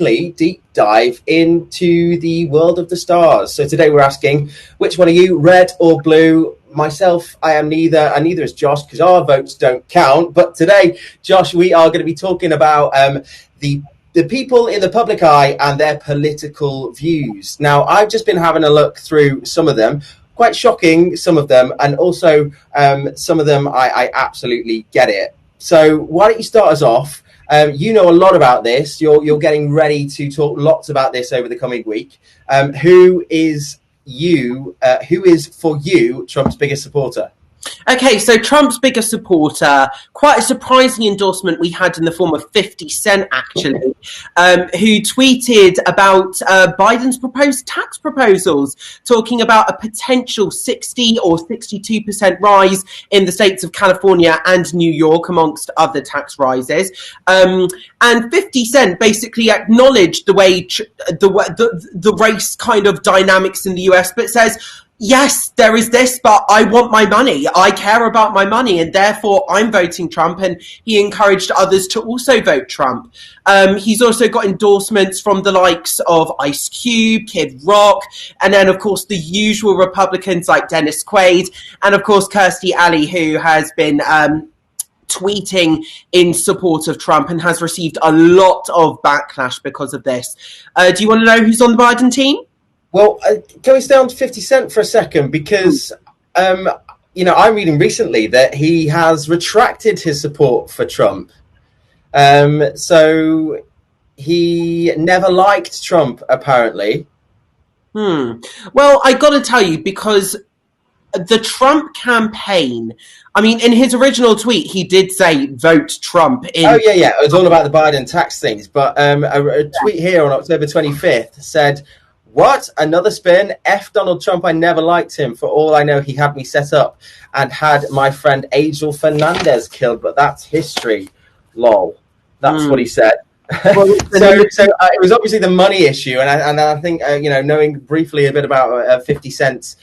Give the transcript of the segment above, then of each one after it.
deep dive into the world of the stars. So today we're asking, which one are you, red or blue? Myself, I am neither, and neither is Josh, because our votes don't count. But today, Josh, we are going to be talking about the people in the public eye and their political views. Now, I've just been having a look through some of them. Quite shocking, some of them, and also some of them I absolutely get it. So why don't you start us off? You know a lot about this. You're getting ready to talk lots about this over the coming week. Who is for you Trump's biggest supporter? Okay, so Trump's biggest supporter, quite a surprising endorsement we had in the form of 50 Cent, actually, who tweeted about Biden's proposed tax proposals, talking about a potential 60 or 62% rise in the states of California and New York, amongst other tax rises. And 50 Cent basically acknowledged the way the race kind of dynamics in the US, but says, yes, there is this, but I want my money. I care about my money, and therefore I'm voting Trump. And he encouraged others to also vote Trump. He's also got endorsements from the likes of Ice Cube, Kid Rock, and then, of course, the usual Republicans like Dennis Quaid, and, of course, Kirstie Alley, who has been tweeting in support of Trump and has received a lot of backlash because of this. Do you want to know who's on the Biden team? Well, can we stay on to 50 Cent for a second? Because, I'm reading recently that he has retracted his support for Trump. So he never liked Trump, apparently. Well, I got to tell you, because the Trump campaign, I mean, in his original tweet, he did say, vote Trump. Oh, yeah. It was all about the Biden tax things. But a tweet here on October 25th said, "What? Another spin? F Donald Trump, I never liked him. For all I know, he had me set up and had my friend Angel Fernandez killed, but that's history. Lol." That's what he said. Well, so it was obviously the money issue. And I think, knowing briefly a bit about 50 Cent's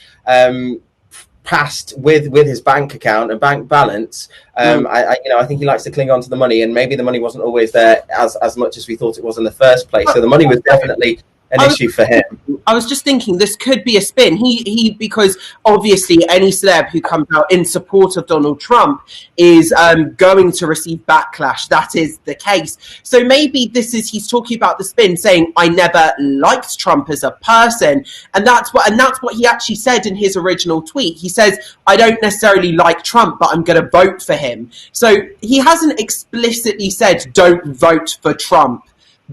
past with his bank account and bank balance, I think he likes to cling on to the money, and maybe the money wasn't always there as much as we thought it was in the first place. So the money was definitely an issue for him. I was just thinking this could be a spin. He because obviously any celeb who comes out in support of Donald Trump is going to receive backlash. That is the case. So maybe he's talking about the spin, saying I never liked Trump as a person, and that's what he actually said in his original tweet. He says I don't necessarily like Trump, but I'm going to vote for him. So he hasn't explicitly said don't vote for Trump.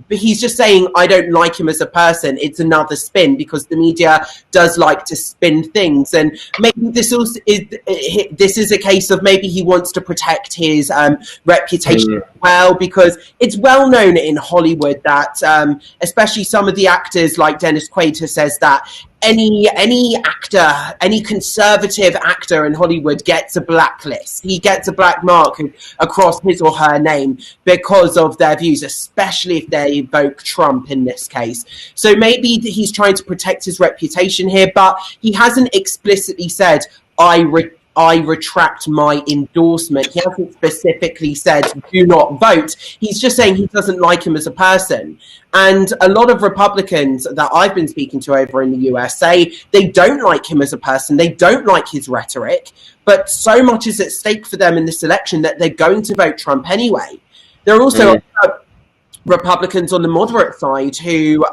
But he's just saying, I don't like him as a person. It's another spin, because the media does like to spin things. And maybe this is a case of maybe he wants to protect his reputation well, because it's well known in Hollywood that, especially some of the actors like Dennis Quaid, who says that any actor, any conservative actor in Hollywood gets a blacklist. He gets a black mark across his or her name because of their views, especially if they evoke Trump in this case. So maybe he's trying to protect his reputation here, but he hasn't explicitly said, I retract my endorsement. He hasn't specifically said, do not vote. He's just saying he doesn't like him as a person. And a lot of Republicans that I've been speaking to over in the US say they don't like him as a person. They don't like his rhetoric. But so much is at stake for them in this election that they're going to vote Trump anyway. There are also Republicans on the moderate side who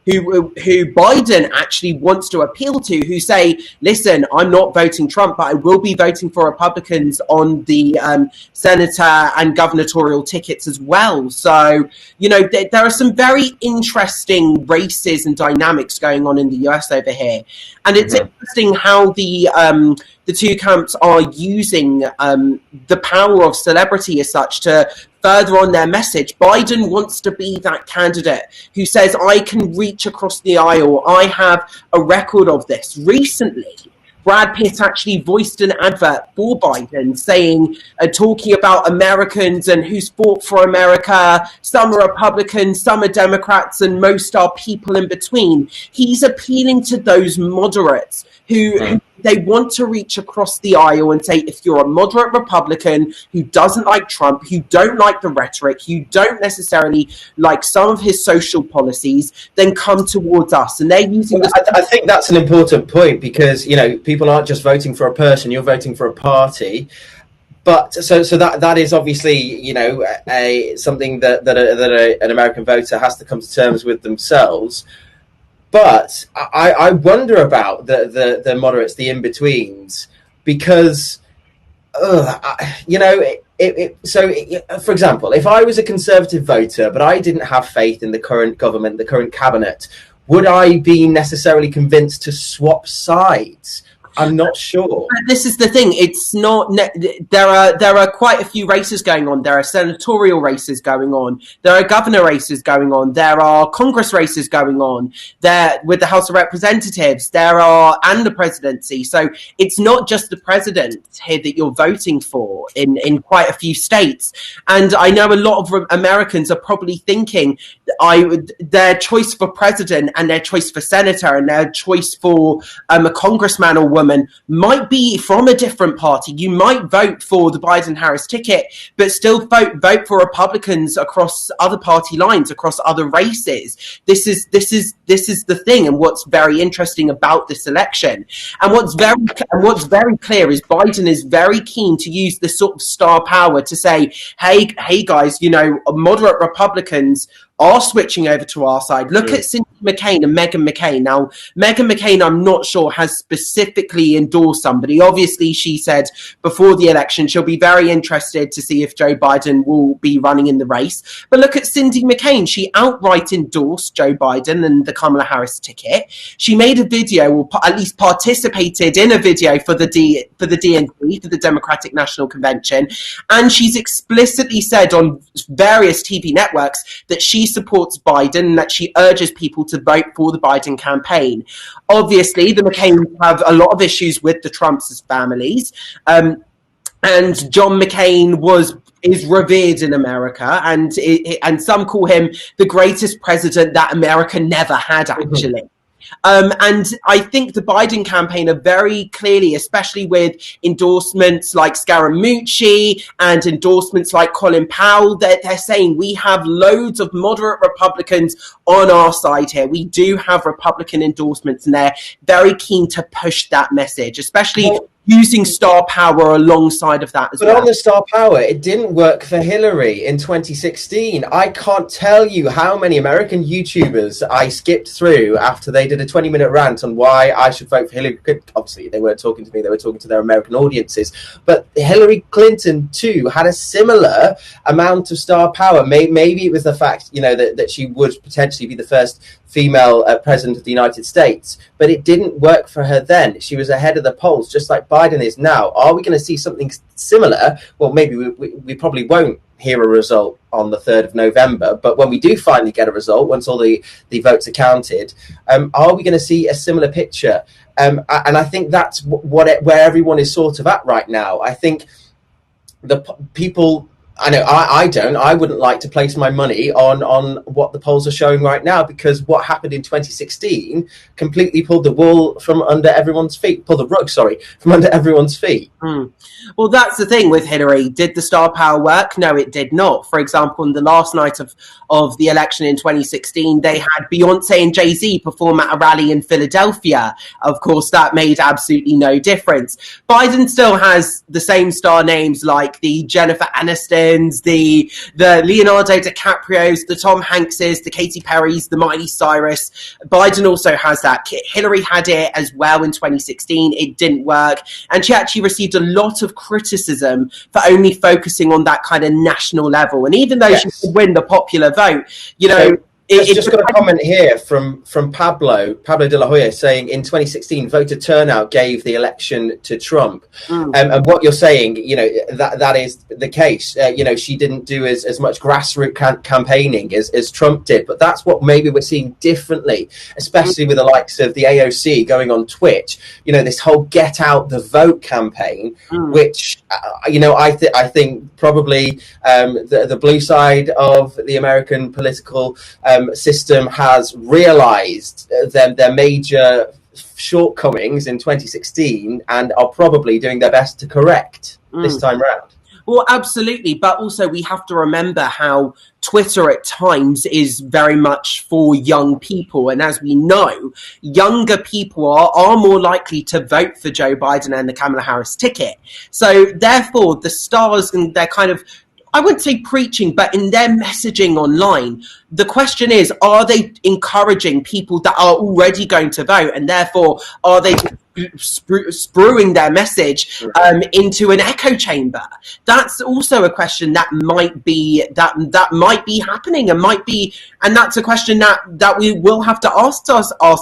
Biden actually wants to appeal to, who say, listen, I'm not voting Trump, but I will be voting for Republicans on the senator and gubernatorial tickets as well. So, there are some very interesting races and dynamics going on in the US over here. And it's interesting how the two camps are using the power of celebrity as such to further on their message. Biden wants to be that candidate who says, I can reach across the aisle. I have a record of this. Recently, Brad Pitt actually voiced an advert for Biden saying, talking about Americans and who's fought for America. Some are Republicans, some are Democrats, and most are people in between. He's appealing to those moderates who they want to reach across the aisle and say, if you're a moderate Republican who doesn't like Trump, who don't like the rhetoric, you don't necessarily like some of his social policies, then come towards us. And they're using I think that's an important point, because, you know, people aren't just voting for a person, you're voting for a party. But so that is obviously, you know, something that an American voter has to come to terms with themselves. But I wonder about the moderates, the in-betweens, because, you know, for example, if I was a Conservative voter, but I didn't have faith in the current government, the current cabinet, would I be necessarily convinced to swap sides? I'm not sure. This is the thing. It's not. There are quite a few races going on. There are senatorial races going on. There are governor races going on. There are Congress races going on. There with the House of Representatives. There are, and the presidency. So it's not just the president here that you're voting for in quite a few states. And I know a lot of Americans are probably thinking their choice for president and their choice for senator and their choice for a congressman or woman might be from a different party. You might vote for the Biden-Harris ticket, but still vote for Republicans across other party lines, across other races. This is the thing, and what's very interesting about this election, and what's very clear is Biden is very keen to use this sort of star power to say, hey guys, you know, moderate Republicans are switching over to our side. Look at Cindy McCain and Meghan McCain. Now, Meghan McCain, I'm not sure, has specifically endorsed somebody. Obviously, she said before the election she'll be very interested to see if Joe Biden will be running in the race. But look at Cindy McCain. She outright endorsed Joe Biden and the Kamala Harris ticket. She made a video, or at least participated in a video for the DNC, for the Democratic National Convention. And she's explicitly said on various TV networks that she supports Biden and that she urges people to vote for the Biden campaign. Obviously, the McCains have a lot of issues with the Trumps' families. And John McCain is revered in America, and some call him the greatest president that America never had, actually. And I think the Biden campaign are very clearly, especially with endorsements like Scaramucci and endorsements like Colin Powell, they're saying we have loads of moderate Republicans on our side here. We do have Republican endorsements, and they're very keen to push that message, especially using star power alongside of that as well. But on the star power, it didn't work for Hillary in 2016. I can't tell you how many American YouTubers I skipped through after they did a 20-minute rant on why I should vote for Hillary. Obviously, they weren't talking to me, they were talking to their American audiences. But Hillary Clinton, too, had a similar amount of star power. Maybe it was the fact, you know, that she would potentially be the first female president of the United States, but it didn't work for her then. She was ahead of the polls, just like Biden is now. Are we going to see something similar? Well, maybe we probably won't hear a result on the 3rd of November, but when we do finally get a result, once all the votes are counted, are we going to see a similar picture? And I think that's where everyone is sort of at right now. I think the people... I know I wouldn't like to place my money on what the polls are showing right now, because what happened in 2016 completely pulled the rug from under everyone's feet. Well, that's the thing with Hillary. Did the star power work? No, it did not. For example, in the last night of the election in 2016, they had Beyonce and Jay-Z perform at a rally in Philadelphia. Of course, that made absolutely no difference. Biden still has the same star names like the Jennifer Anistons, the Leonardo DiCaprios, the Tom Hankses, the Katy Perrys, the Miley Cyrus. Biden also has that. Hillary had it as well in 2016. It didn't work. And she actually received a lot of criticism for only focusing on that kind of national level. And even though she could win the popular vote, you know... Just got a comment here from Pablo de la Hoya saying in 2016 voter turnout gave the election to Trump. And what you're saying, you know, that is the case. You know, she didn't do as much grassroots campaigning as Trump did, but that's what maybe we're seeing differently, especially with the likes of the AOC going on Twitch. You know, this whole get out the vote campaign, which you know, I think probably the blue side of the American political system has realized their major shortcomings in 2016 and are probably doing their best to correct this time round. Well, absolutely. But also we have to remember how Twitter at times is very much for young people. And as we know, younger people are more likely to vote for Joe Biden and the Kamala Harris ticket. So therefore, the stars and they're kind of, I wouldn't say preaching, but in their messaging online, the question is, are they encouraging people that are already going to vote? And therefore, are they spruing their message into an echo chamber? That's also a question that might be happening and that's a question that we will have to ask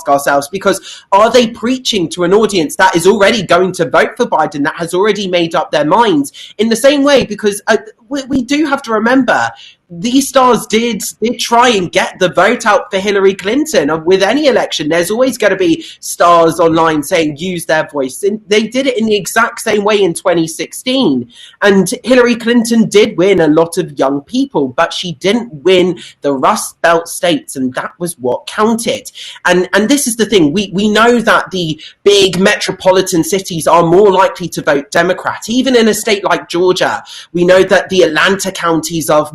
ourselves, because are they preaching to an audience that is already going to vote for Biden, that has already made up their minds in the same way? Because we do have to remember, these stars did try and get the vote out for Hillary Clinton. With any election, there's always going to be stars online saying use their voice. And they did it in the exact same way in 2016. And Hillary Clinton did win a lot of young people, but she didn't win the Rust Belt states, and that was what counted. And this is the thing. We know that the big metropolitan cities are more likely to vote Democrat. Even in a state like Georgia, we know that the Atlanta counties are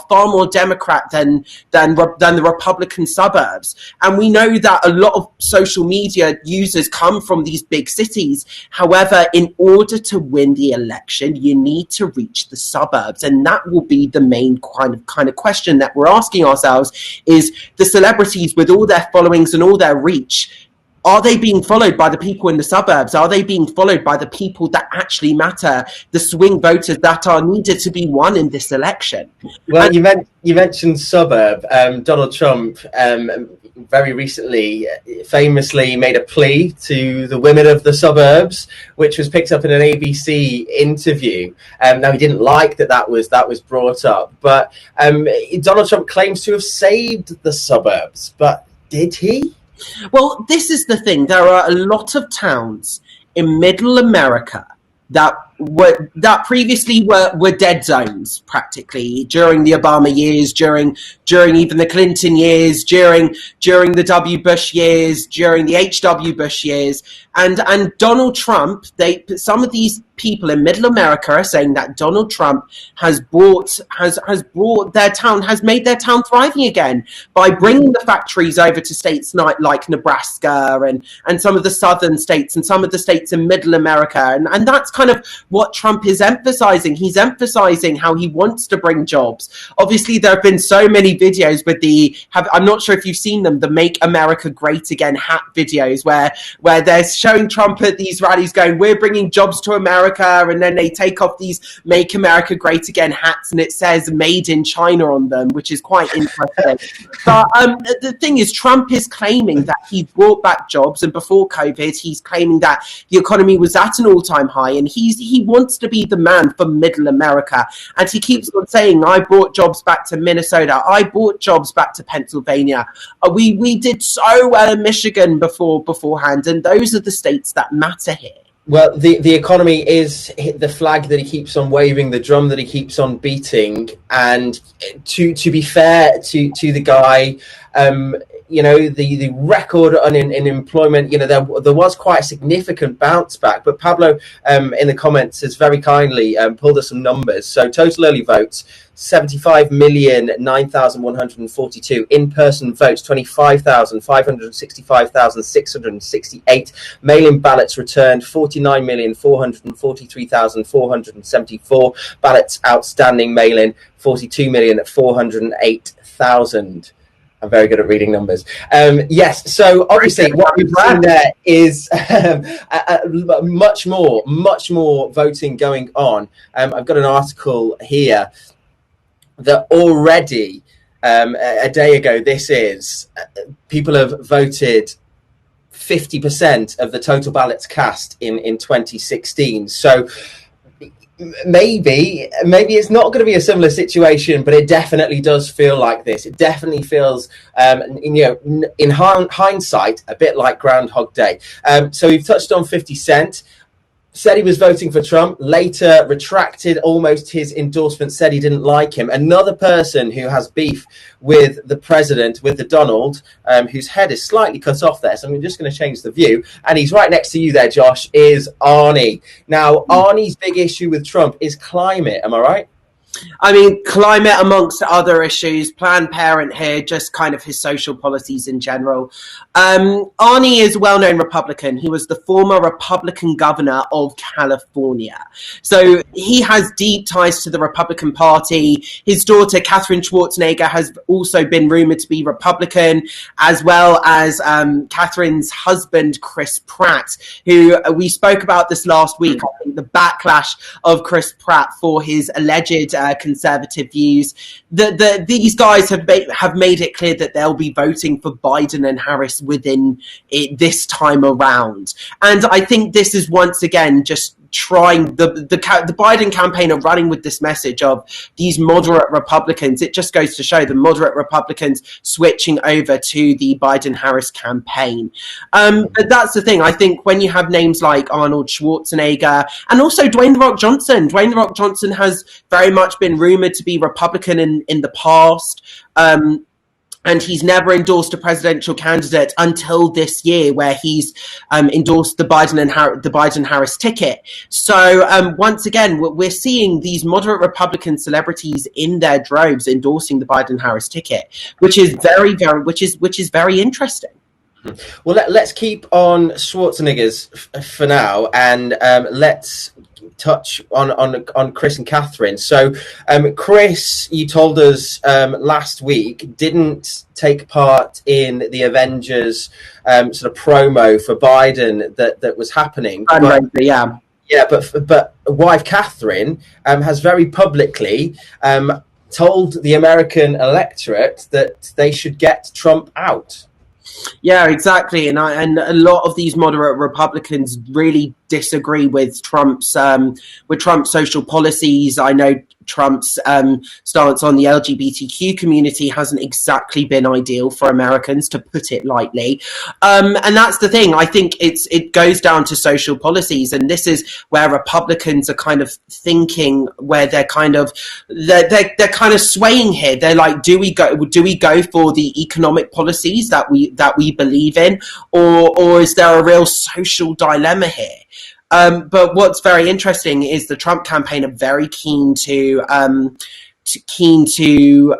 far more Democrat than the Republican suburbs. And we know that a lot of social media users come from these big cities. However, in order to win the election, you need to reach the suburbs. And that will be the main kind of question that we're asking ourselves, is the celebrities with all their followings and all their reach, are they being followed by the people in the suburbs? Are they being followed by the people that actually matter, the swing voters that are needed to be won in this election? Well, you mentioned suburb. Donald Trump very recently famously made a plea to the women of the suburbs, which was picked up in an ABC interview. Now, he didn't like that was brought up, but Donald Trump claims to have saved the suburbs. But did he? Well, this is the thing. There are a lot of towns in middle America that previously were dead zones, practically, during the Obama years, during even the Clinton years, during the W. Bush years, during the H.W. Bush years. And Donald Trump, some of these people in middle America are saying that Donald Trump has made their town thriving again by bringing the factories over to states like Nebraska and some of the southern states and some of the states in middle America. And that's kind of what Trump is emphasizing. He's emphasizing how he wants to bring jobs. Obviously, there have been so many videos with I'm not sure if you've seen them, the Make America Great Again hat videos, where they're showing Trump at these rallies going, we're bringing jobs to America, and then they take off these Make America Great Again hats and it says Made in China on them, which is quite interesting. But the thing is, Trump is claiming that he brought back jobs, and before COVID, he's claiming that the economy was at an all-time high, and he wants to be the man for middle America. And he keeps on saying, I brought jobs back to Minnesota, I brought jobs back to Pennsylvania. We did so well in Michigan beforehand, and those are the states that matter here. Well, the economy is the flag that he keeps on waving, the drum that he keeps on beating. And to be fair to the guy, the record in employment, there was quite a significant bounce back. But Pablo, in the comments, has very kindly pulled us some numbers. So total early votes, 75,009,142. In-person votes, 25,565,668. Mail-in ballots returned, 49,443,474. Ballots outstanding mail-in, 42,408,000. I'm very good at reading numbers. Yes, so obviously what we've seen there is much more voting going on. I've got an article here that already, a day ago, people have voted 50% of the total ballots cast in 2016. So maybe it's not going to be a similar situation, but it definitely does feel like this. It definitely feels, in hindsight, a bit like Groundhog Day. So we've touched on 50 Cent. said he was voting for Trump, later retracted almost his endorsement, said he didn't like him. Another person who has beef with the president, with the Donald, whose head is slightly cut off there, so I'm just going to change the view, and he's right next to you there, Josh, is Arnie. Now, Arnie's big issue with Trump is climate, am I right? I mean, climate amongst other issues, Planned Parenthood, just kind of his social policies in general. Arnie is a well-known Republican. He was the former Republican governor of California. So he has deep ties to the Republican Party. His daughter, Catherine Schwarzenegger, has also been rumored to be Republican, as well as Catherine's husband, Chris Pratt, who we spoke about this last week. I think the backlash of Chris Pratt for his alleged conservative views. These guys have made it clear that they'll be voting for Biden and Harris within it this time around. And I think this is once again just trying the Biden campaign are running with this message of these moderate Republicans. It just goes to show the moderate Republicans switching over to the Biden-Harris campaign. But that's the thing. I think when you have names like Arnold Schwarzenegger and also Dwayne The Rock Johnson, Dwayne The Rock Johnson has very much been rumored to be Republican in the past. And he's never endorsed a presidential candidate until this year, where he's endorsed the Biden-Harris ticket. So once again, we're seeing these moderate Republican celebrities in their droves endorsing the Biden-Harris ticket, which is very interesting. Well, let's keep on Schwarzenegger's for now, and let's touch on Chris and Catherine. So Chris, you told us last week, didn't take part in the Avengers sort of promo for Biden that was happening. But wife Catherine has very publicly told the American electorate that they should get Trump out. Yeah, exactly, and a lot of these moderate Republicans really disagree with Trump's social policies. I know Trump's stance on the LGBTQ community hasn't exactly been ideal for Americans, to put it lightly. And that's the thing. I think it goes down to social policies, and this is where Republicans are kind of thinking, where they're kind of swaying here. They're like, do we go for the economic policies that we believe in, or is there a real social dilemma here? But what's very interesting is the Trump campaign are very keen to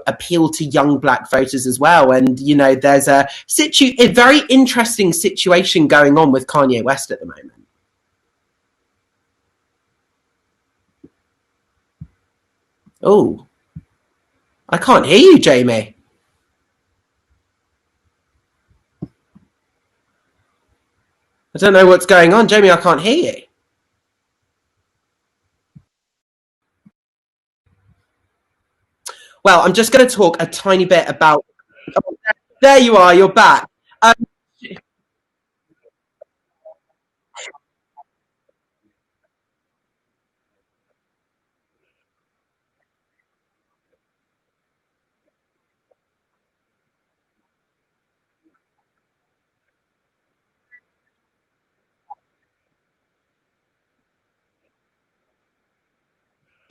appeal to young black voters as well. And, you know, there's a very interesting situation going on with Kanye West at the moment. Oh, I can't hear you, Jamie. I don't know what's going on. Jamie, I can't hear you. Well, I'm just going to talk a tiny bit about... Oh, there you are, you're back.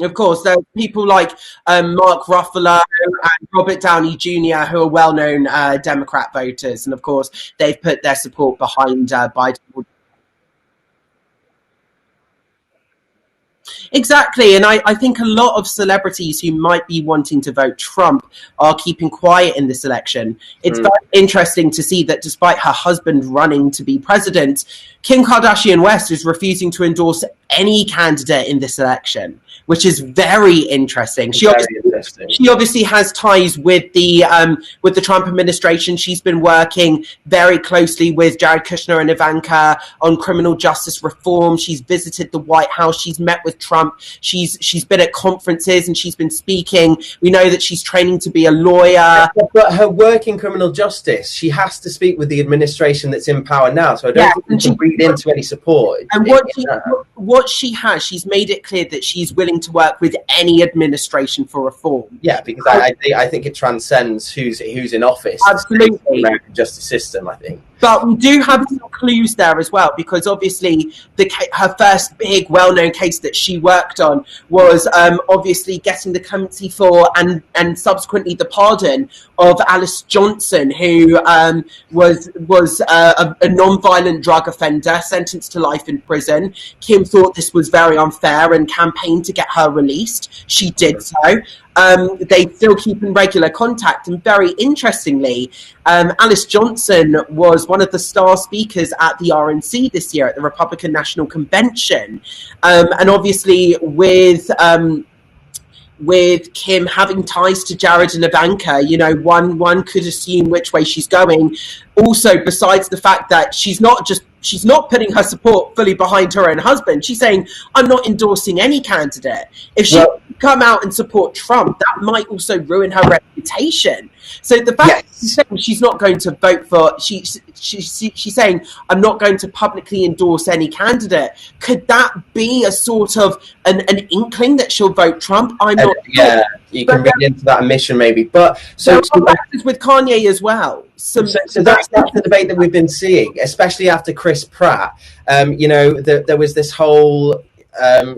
Of course, there are people like Mark Ruffalo and Robert Downey Jr., who are well-known Democrat voters, and of course, they've put their support behind Biden. Exactly, and I think a lot of celebrities who might be wanting to vote Trump are keeping quiet in this election. It's very interesting to see that despite her husband running to be president, Kim Kardashian West is refusing to endorse any candidate in this election, which is very interesting. She obviously has ties with the Trump administration. She's been working very closely with Jared Kushner and Ivanka on criminal justice reform. She's visited the White House. She's met with Trump. She's been at conferences and she's been speaking. We know that she's training to be a lawyer. But her work in criminal justice, she has to speak with the administration that's in power now. So I don't think she can read into any support. And what she has, she's made it clear that she's willing to work with any administration for reform. Yeah, because I think it transcends who's in office. Absolutely. The American justice system, I think. But we do have some clues there as well, because obviously her first big, well-known case that she worked on was obviously getting the clemency for and subsequently the pardon of Alice Johnson, who was a non-violent drug offender sentenced to life in prison. Kim thought this was very unfair and campaigned to get her released. She did so. They still keep in regular contact, and very interestingly, Alice Johnson was one of the star speakers at the RNC this year at the Republican National Convention, and obviously with Kim having ties to Jared and Ivanka, you know, one could assume which way she's going. Also, besides the fact that she's not putting her support fully behind her own husband. She's saying, I'm not endorsing any candidate. If she come out and support Trump, that might also ruin her reputation. So the fact that she's saying she's not going to vote for, she's saying, I'm not going to publicly endorse any candidate. Could that be a sort of an inkling that she'll vote Trump? I'm not sure. You can read into that omission maybe. But so with Kanye as well. So that's the debate that we've been seeing, especially after Chris Pratt. You know, there was this whole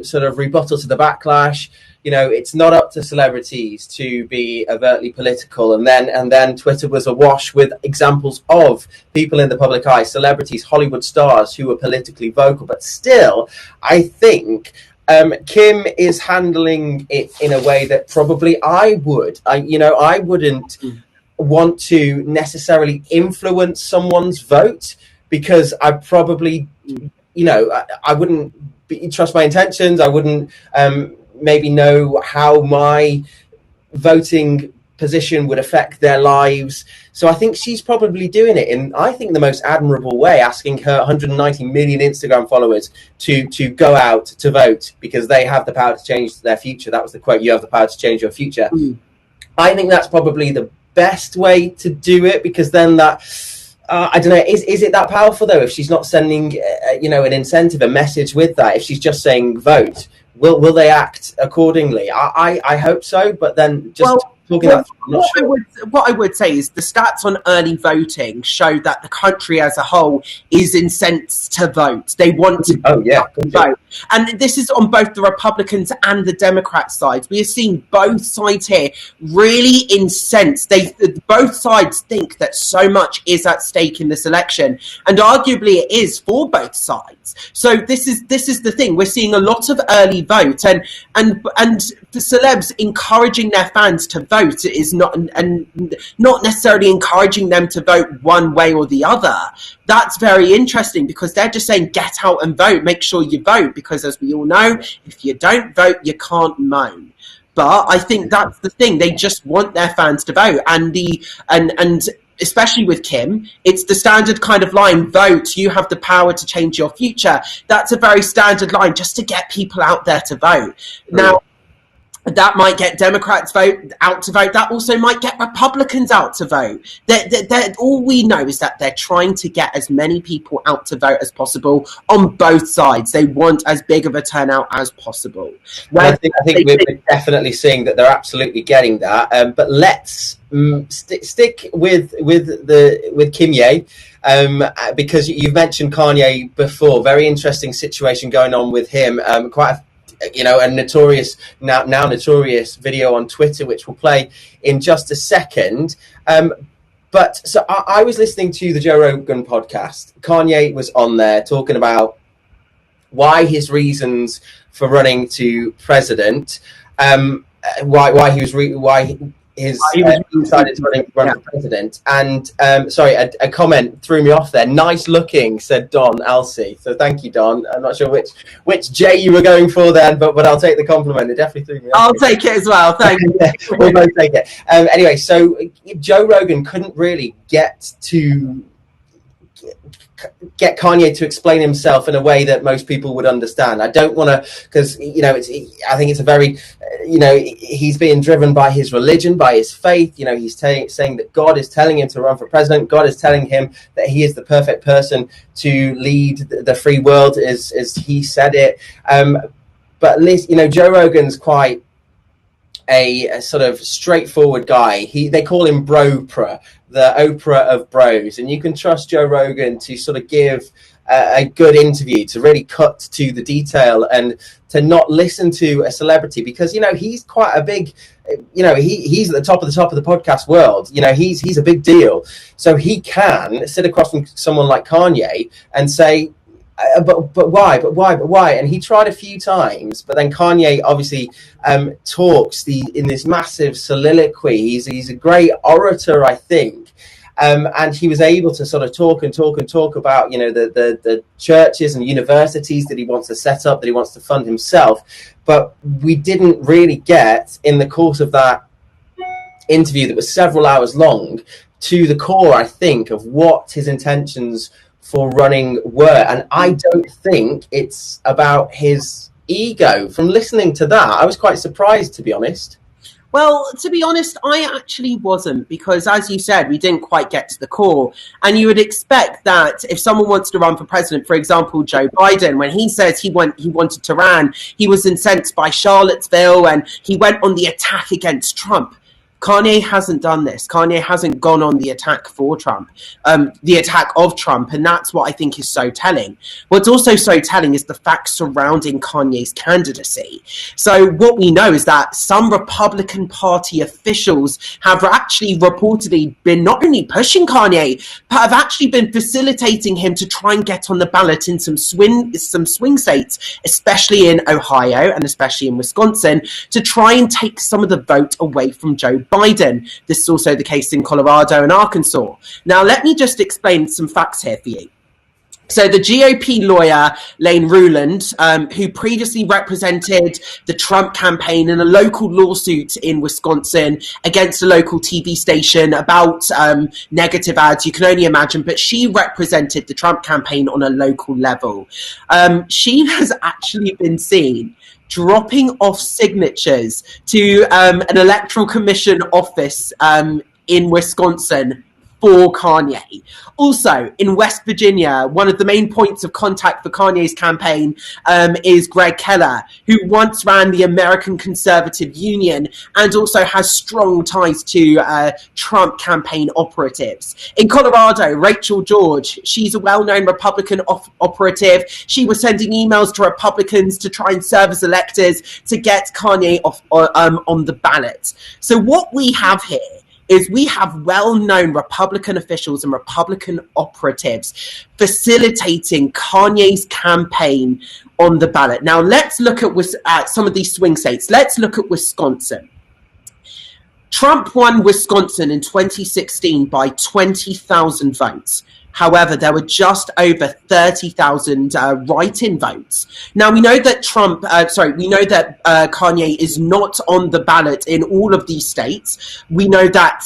sort of rebuttal to the backlash. You know, it's not up to celebrities to be overtly political. And then Twitter was awash with examples of people in the public eye, celebrities, Hollywood stars who were politically vocal. But still, I think Kim is handling it in a way that probably I wouldn't want to necessarily influence someone's vote, because I probably, you know, I wouldn't trust my intentions. I wouldn't maybe know how my voting position would affect their lives. So I think she's probably doing it in, I think, the most admirable way, asking her 190 million Instagram followers to go out to vote because they have the power to change their future. That was the quote, you have the power to change your future. I think that's probably the best way to do it, because then that I don't know, is it that powerful though if she's not sending an incentive, a message with that? If she's just saying vote, will they act accordingly? I hope so, but then just what I would say is the stats on early voting show that the country as a whole is incensed to vote. They want to vote. And this is on both the Republicans and the Democrat sides. We are seeing both sides here really incensed. Both sides think that so much is at stake in this election, and arguably it is for both sides. So this is the thing. We're seeing a lot of early vote, and the celebs encouraging their fans to vote is not necessarily encouraging them to vote one way or the other. That's very interesting, because they're just saying get out and vote, make sure you vote, because as we all know, if you don't vote, you can't moan. But I think that's the thing. They just want their fans to vote, and especially with Kim, it's the standard kind of line, vote, you have the power to change your future. That's a very standard line just to get people out there to vote. Now, that might get Democrats out to vote. That also might get Republicans out to vote. All we know is that they're trying to get as many people out to vote as possible on both sides. They want as big of a turnout as possible. I think we're definitely seeing that they're absolutely getting that. But let's stick with Kim Ye. Because you've mentioned Kanye before. Very interesting situation going on with him. Quite a notorious now notorious video on Twitter, which we'll play in just a second. But so I was listening to the Joe Rogan podcast. Kanye was on there talking about why his reasons for running to president, why he decided to run for president. And a comment threw me off there. Nice looking, said Don Elsie. So thank you, Don. I'm not sure which J you were going for then, but I'll take the compliment. It definitely threw me off. I'll take it as well. Thank you. We'll both take it. Anyway, so Joe Rogan couldn't really get Kanye to explain himself in a way that most people would understand. I don't want to, because I think it's a very, he's being driven by his religion, by his faith. He's saying that God is telling him to run for president. God is telling him that he is the perfect person to lead the free world, as he said it. But at least, Joe Rogan's quite a sort of straightforward guy. They call him Bro-pra, the Oprah of bros, and you can trust Joe Rogan to sort of give a good interview, to really cut to the detail and to not listen to a celebrity, because he's quite a big, he's at the top of the podcast world. He's a big deal, so he can sit across from someone like Kanye and say, but why? And he tried a few times, but then Kanye obviously talks in this massive soliloquy. He's a great orator, I think. And he was able to sort of talk about, the churches and universities that he wants to set up, that he wants to fund himself. But we didn't really get, in the course of that interview that was several hours long, to the core, I think, of what his intentions for running were. And I don't think it's about his ego. From listening to that, I was quite surprised, to be honest. Well, to be honest, I actually wasn't, because as you said, we didn't quite get to the core. And you would expect that if someone wants to run for president, for example, Joe Biden, when he says he wanted to run, he was incensed by Charlottesville and he went on the attack against Trump. Kanye hasn't done this. Kanye hasn't gone on the attack for Trump, the attack of Trump, and that's what I think is so telling. What's also so telling is the facts surrounding Kanye's candidacy. So what we know is that some Republican Party officials have actually reportedly been not only pushing Kanye, but have actually been facilitating him to try and get on the ballot in some swing states, especially in Ohio and especially in Wisconsin, to try and take some of the vote away from Joe Biden. This is also the case in Colorado and Arkansas. Now, let me just explain some facts here for you. So the GOP lawyer, Lane Ruland, who previously represented the Trump campaign in a local lawsuit in Wisconsin against a local TV station about negative ads, you can only imagine, but she represented the Trump campaign on a local level. She has actually been seen dropping off signatures to an electoral commission office in Wisconsin for Kanye. Also, in West Virginia, one of the main points of contact for Kanye's campaign is Greg Keller, who once ran the American Conservative Union and also has strong ties to Trump campaign operatives. In Colorado, Rachel George, she's a well-known Republican operative. She was sending emails to Republicans to try and serve as electors to get Kanye on the ballot. So what we have here is we have well-known Republican officials and Republican operatives facilitating Kanye's campaign on the ballot. Now, let's look at some of these swing states. Let's look at Wisconsin. Trump won Wisconsin in 2016 by 20,000 votes. However, there were just over 30,000 write-in votes. Now, we know that Kanye is not on the ballot in all of these states. We know that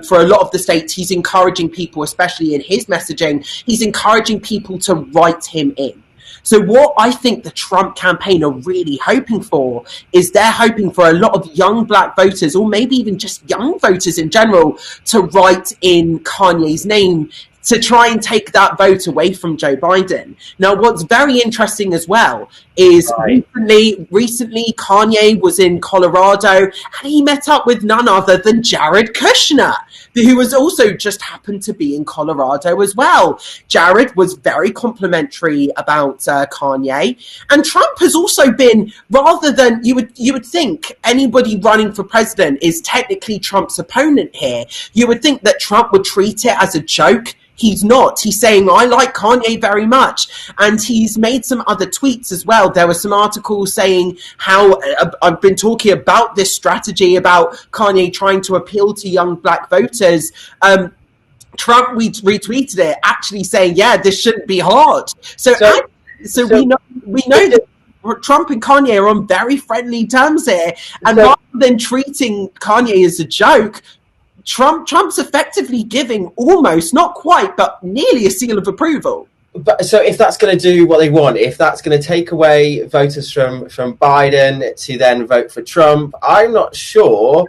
for a lot of the states, he's encouraging people, especially in his messaging, he's encouraging people to write him in. So what I think the Trump campaign are really hoping for is they're hoping for a lot of young black voters, or maybe even just young voters in general, to write in Kanye's name to try and take that vote away from Joe Biden. Now, what's very interesting as well is recently Kanye was in Colorado and he met up with none other than Jared Kushner, who was also just happened to be in Colorado as well. Jared was very complimentary about Kanye, and Trump has also been, rather than you would think anybody running for president is technically Trump's opponent here, you would think that Trump would treat it as a joke. He's not. He's saying, I like Kanye very much. And he's made some other tweets as well. There were some articles saying how I've been talking about this strategy about Kanye trying to appeal to young black voters. Trump retweeted it, actually saying, yeah, this shouldn't be hard. So we know that Trump and Kanye are on very friendly terms here. And rather than treating Kanye as a joke, Trump's effectively giving almost, not quite, but nearly a seal of approval. But so if that's going to do what they want, if that's going to take away voters from Biden to then vote for Trump, I'm not sure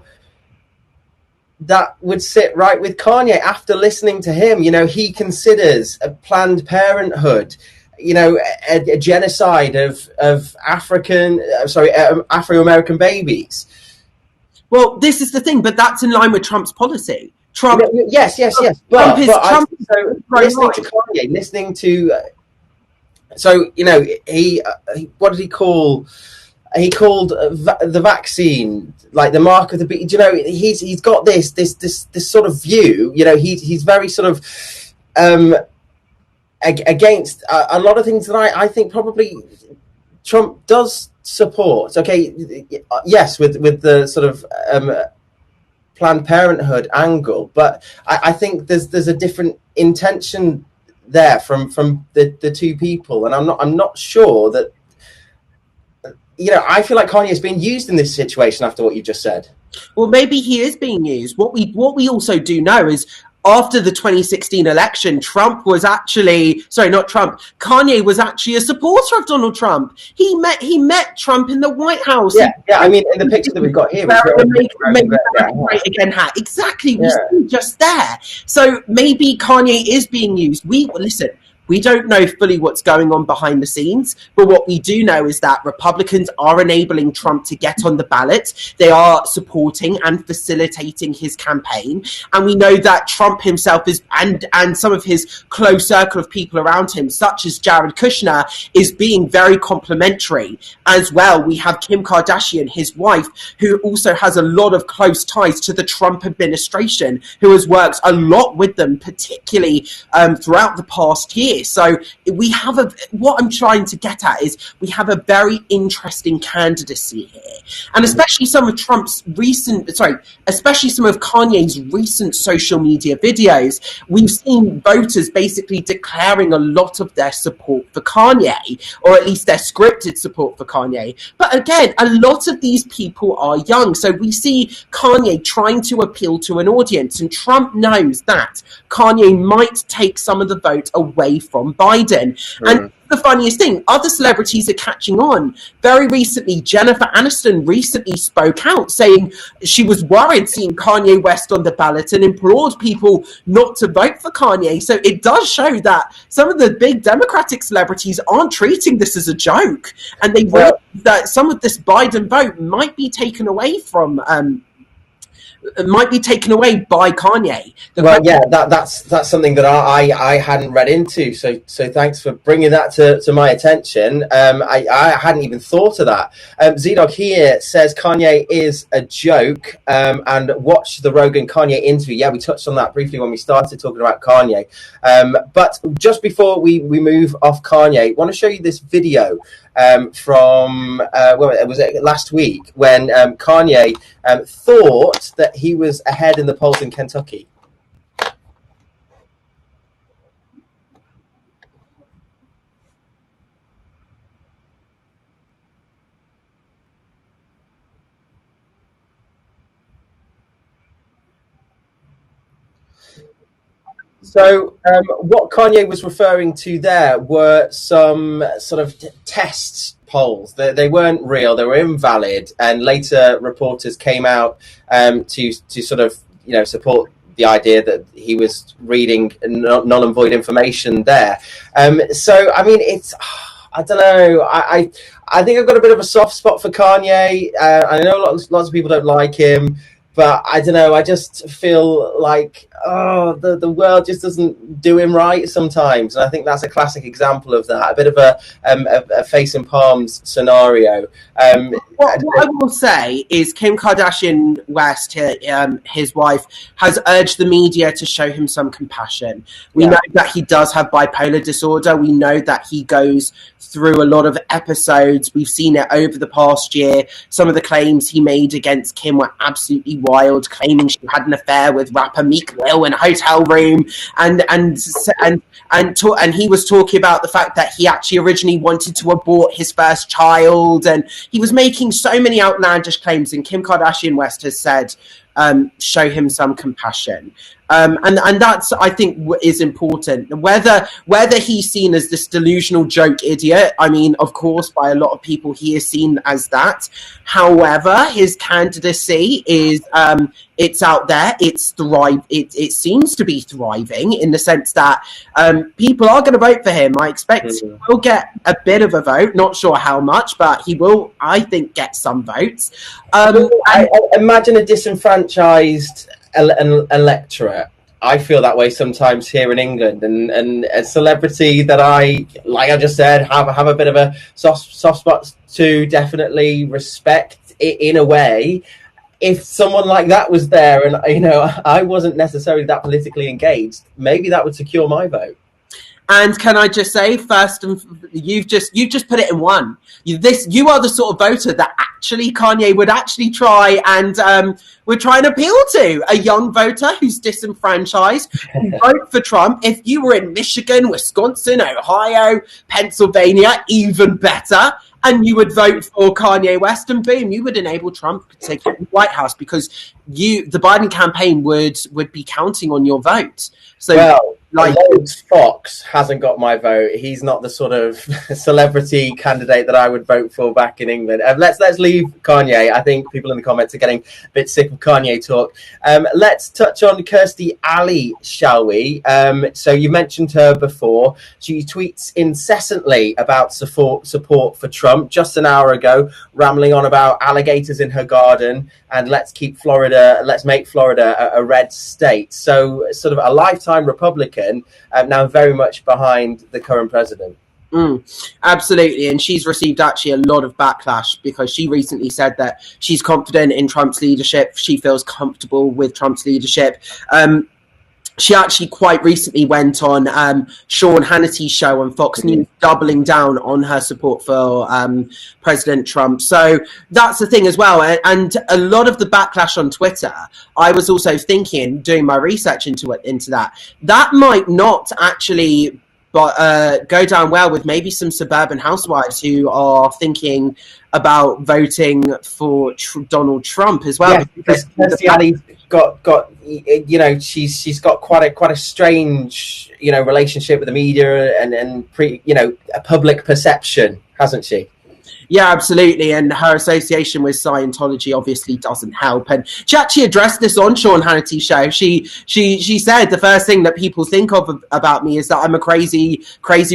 that would sit right with Kanye. After listening to him, he considers a Planned Parenthood, a genocide of Afro-American babies. Well, this is the thing, but that's in line with Trump's policy. Trump, yes. Trump is Trump. So listening to Kanye, listening to, so he what did he call? He called the vaccine like the mark of the beast. He's got this sort of view. He's very sort of against a lot of things that I think probably Trump does support. Okay, yes, with the sort of Planned Parenthood angle, but I think there's a different intention there from the two people, and I'm not sure that. I feel like Kanye is being used in this situation after what you just said. Well, maybe he is being used. What we also do know is after the 2016 election, Kanye was actually a supporter of Donald Trump. He met Trump in the White House. Yeah. I mean, in the picture that we've got here, Make again hat. Exactly. We see just there. So maybe Kanye is being used. Listen. We don't know fully what's going on behind the scenes, but what we do know is that Republicans are enabling Trump to get on the ballot. They are supporting and facilitating his campaign. And we know that Trump himself is, and some of his close circle of people around him, such as Jared Kushner, is being very complimentary. As well, we have Kim Kardashian, his wife, who also has a lot of close ties to the Trump administration, who has worked a lot with them, particularly throughout the past year. So we have what I'm trying to get at is we have a very interesting candidacy here. And especially some of Kanye's recent social media videos, we've seen voters basically declaring a lot of their support for Kanye, or at least their scripted support for Kanye. But again, a lot of these people are young. So we see Kanye trying to appeal to an audience, and Trump knows that Kanye might take some of the vote away from Biden. And the funniest thing, other celebrities are catching on. Very recently, Jennifer Aniston recently spoke out saying she was worried seeing Kanye West on the ballot and implored people not to vote for Kanye. So it does show that some of the big Democratic celebrities aren't treating this as a joke, and they realize that some of this Biden vote might be taken away from by Kanye. That's something that I hadn't read into. So thanks for bringing that to my attention. I hadn't even thought of that. Z-Dog here says Kanye is a joke, and watch the Rogan Kanye interview. Yeah, we touched on that briefly when we started talking about Kanye. But just before we move off Kanye, I want to show you this video from was it last week when Kanye thought that he was ahead in the polls in Kentucky. So what Kanye was referring to there were some sort of test polls. They weren't real, they were invalid, and later reporters came out to sort of support the idea that he was reading null and void information there. So I mean, it's I don't know. I think I've got a bit of a soft spot for Kanye. I know lots of people don't like him, but I don't know. I just feel like the world just doesn't do him right sometimes, and I think that's a classic example of that. A bit of a face and palms scenario. What I will say is Kim Kardashian West, his wife, has urged the media to show him some compassion. We know that he does have bipolar disorder. We know that he goes through a lot of episodes. We've seen it over the past year. Some of the claims he made against Kim were absolutely wild, claiming she had an affair with rapper Meek Mill in a hotel room, and he was talking about the fact that he actually originally wanted to abort his first child, and he was making so many outlandish claims. And Kim Kardashian West has said, show him some compassion. And that's, I think, is important. Whether he's seen as this delusional joke idiot, I mean, of course, by a lot of people, he is seen as that. However, his candidacy is it's out there. It's It seems to be thriving in the sense that people are going to vote for him. I expect he will get a bit of a vote. Not sure how much, but he will, I think, get some votes. I imagine a disenfranchised electorate. I feel that way sometimes here in England, and a celebrity that I, like I just said, have a bit of a soft spot to, definitely respect it in a way. If someone like that was there, and I wasn't necessarily that politically engaged, maybe that would secure my vote. And can I just say, you've just put it in one. You are the sort of voter that actually Kanye would actually try and would try and appeal to, a young voter who's disenfranchised, who vote for Trump. If you were in Michigan, Wisconsin, Ohio, Pennsylvania, even better, and you would vote for Kanye West, and boom, you would enable Trump to take the White House, because the Biden campaign would be counting on your vote. So, well, Fox hasn't got my vote. He's not the sort of celebrity candidate that I would vote for back in England. Let's leave Kanye. I think people in the comments are getting a bit sick of Kanye talk. Let's touch on Kirstie Alley, shall we? So you mentioned her before. She tweets incessantly about support for Trump. Just an hour ago, rambling on about alligators in her garden and let's make Florida a red state. So sort of a lifetime Republican, now very much behind the current president. Absolutely, and she's received actually a lot of backlash because she recently said that she's confident in Trump's leadership. She feels comfortable with Trump's leadership. She actually quite recently went on Sean Hannity's show on Fox News, doubling down on her support for President Trump. So that's the thing as well. And a lot of the backlash on Twitter, I was also thinking, doing my research into that might not actually go down well with maybe some suburban housewives who are thinking about voting for Donald Trump as well. Yeah, because Kirstie Alley's got she's got quite a strange relationship with the media and a public perception, hasn't she? Yeah, absolutely. And her association with Scientology obviously doesn't help. And she actually addressed this on Sean Hannity's show. She said the first thing that people think of about me is that I'm a crazy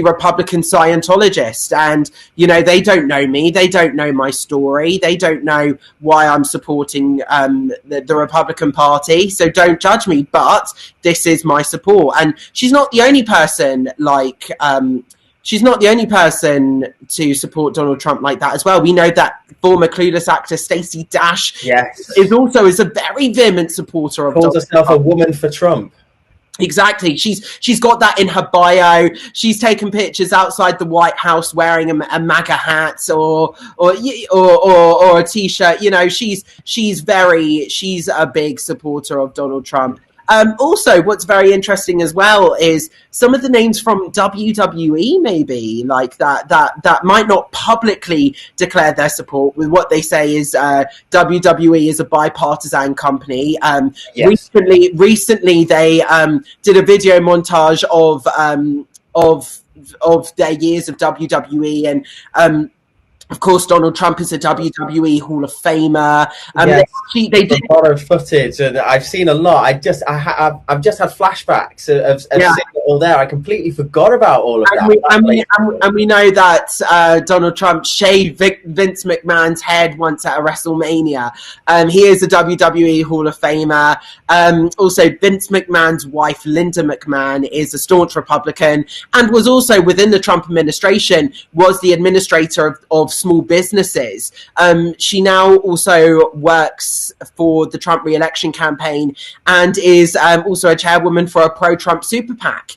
Republican Scientologist. And, they don't know me. They don't know my story. They don't know why I'm supporting the Republican Party. So don't judge me. But this is my support. And she's not the only person she's not the only person to support Donald Trump like that as well. We know that former Clueless actor Stacey Dash is a very vehement supporter of Donald Trump. Calls herself a woman for Trump. Exactly. She's got that in her bio. She's taken pictures outside the White House wearing a MAGA hat or a t-shirt. She's a big supporter of Donald Trump. Also, what's very interesting as well is some of the names from WWE, maybe like that might not publicly declare their support. With what they say is WWE is a bipartisan company. Yes. Recently, they did a video montage of their years of WWE and. Of course, Donald Trump is a WWE Hall of Famer. They did a lot of footage, and I've seen a lot. I've just had flashbacks of seeing it all there. I completely forgot about all of that. And we know that Donald Trump shaved Vince McMahon's head once at a WrestleMania. He is a WWE Hall of Famer. Also, Vince McMahon's wife, Linda McMahon, is a staunch Republican and was also within the Trump administration, was the administrator of small businesses. She now also works for the Trump re-election campaign and is also a chairwoman for a pro-Trump super PAC.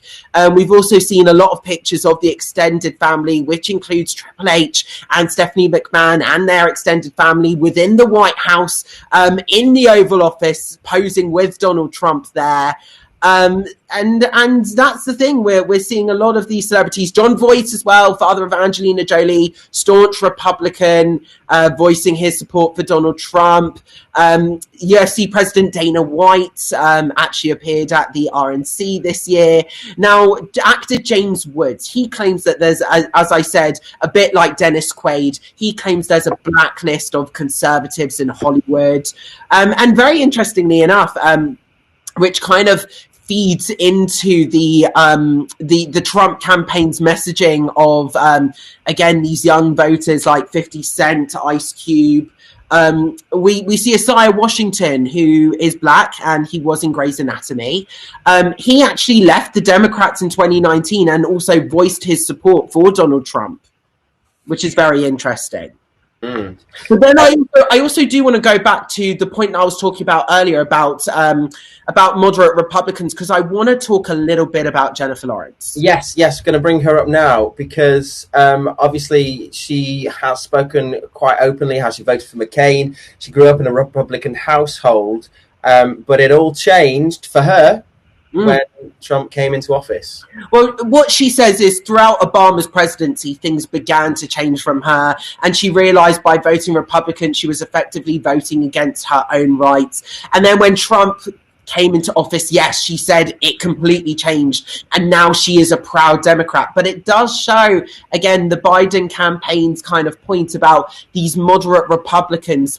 We've also seen a lot of pictures of the extended family, which includes Triple H and Stephanie McMahon and their extended family within the White House, in the Oval Office, posing with Donald Trump there. And that's the thing. We're seeing a lot of these celebrities. John Voight as well, father of Angelina Jolie, staunch Republican, voicing his support for Donald Trump. UFC President Dana White actually appeared at the RNC this year. Now, actor James Woods, he claims that there's, as I said, a bit like Dennis Quaid, he claims there's a blacklist of conservatives in Hollywood. And very interestingly enough, which kind of feeds into the Trump campaign's messaging of again these young voters like 50 Cent, Ice Cube. We see Isaiah Washington, who is black, and he was in Grey's Anatomy. He actually left the Democrats in 2019 and also voiced his support for Donald Trump, which is very interesting. But then I also do want to go back to the point I was talking about earlier about moderate Republicans, because I want to talk a little bit about Jennifer Lawrence. Yes, going to bring her up now because obviously she has spoken quite openly how she voted for McCain. She grew up in a Republican household, but it all changed for her when Trump came into office. Well, what she says is throughout Obama's presidency, things began to change from her, and she realized by voting Republican, she was effectively voting against her own rights. And then when Trump came into office, yes, she said it completely changed, and now she is a proud Democrat. But it does show, again, the Biden campaign's kind of point about these moderate Republicans.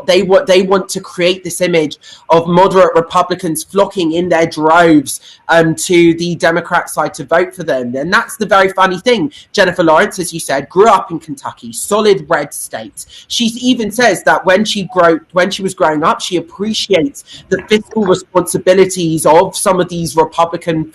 They want to create this image of moderate Republicans flocking in their droves to the Democrat side to vote for them. And that's the very funny thing. Jennifer Lawrence, as you said, grew up in Kentucky, solid red state. She even says that when she was growing up, she appreciates the fiscal responsibilities of some of these Republican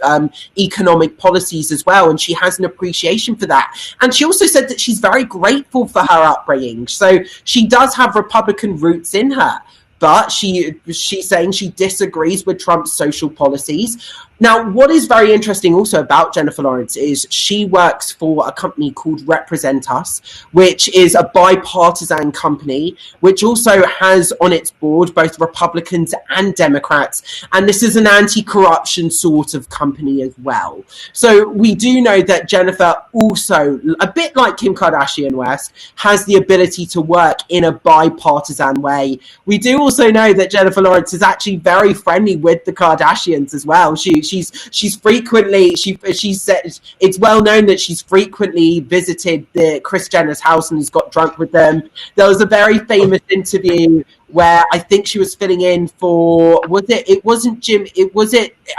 economic policies as well, and she has an appreciation for that. And she also said that she's very grateful for her upbringing, so she does have Republican roots in her, but she's saying she disagrees with Trump's social policies. Now, what is very interesting also about Jennifer Lawrence is she works for a company called Represent Us, which is a bipartisan company, which also has on its board both Republicans and Democrats. And this is an anti-corruption sort of company as well. So we do know that Jennifer also, a bit like Kim Kardashian West, has the ability to work in a bipartisan way. We do also know that Jennifer Lawrence is actually very friendly with the Kardashians as well. She's frequently she said it's well known that she's frequently visited the Kris Jenner's house and has got drunk with them. There was a very famous interview where I think she was filling in for I